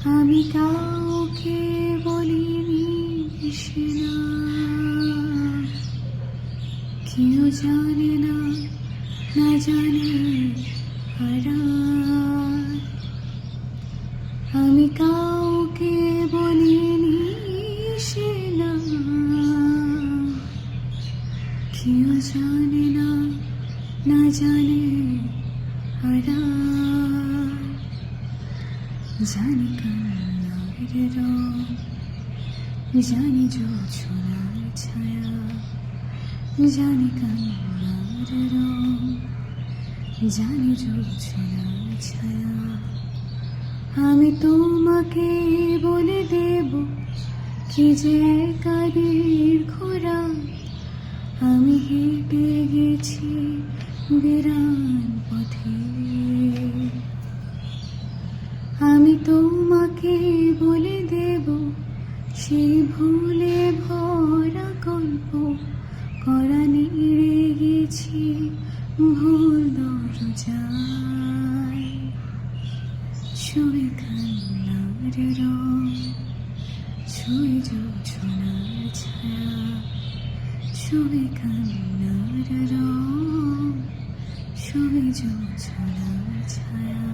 আমি কাউকে বলিনি সে না, কেউ জানে না, না জানে হারায়। আমি কাউকে বলিনি সে না, কেউ জানে না, না জানে হারায়। জানি কান্নার রং, জানি জোছনার ছায়া, জানি কান্নার রং, জানি জোছনার ছায়া। আমি তোমাকে বলে দেব কি যে কাদের খোরা, আমি হেঁটে গেছি বিরান পথে। আমি তোমাকে বলে দেব সেই ভুলে ভরা গল্প, করা নেড়ে গেছি ভুল দরজায়। ছুঁয়ে কান্নার রং, ছুঁয়ে জোছনার ছায়া, ছুঁয়ে কান্নার রং, ছুঁয়ে জোছনার ছায়া।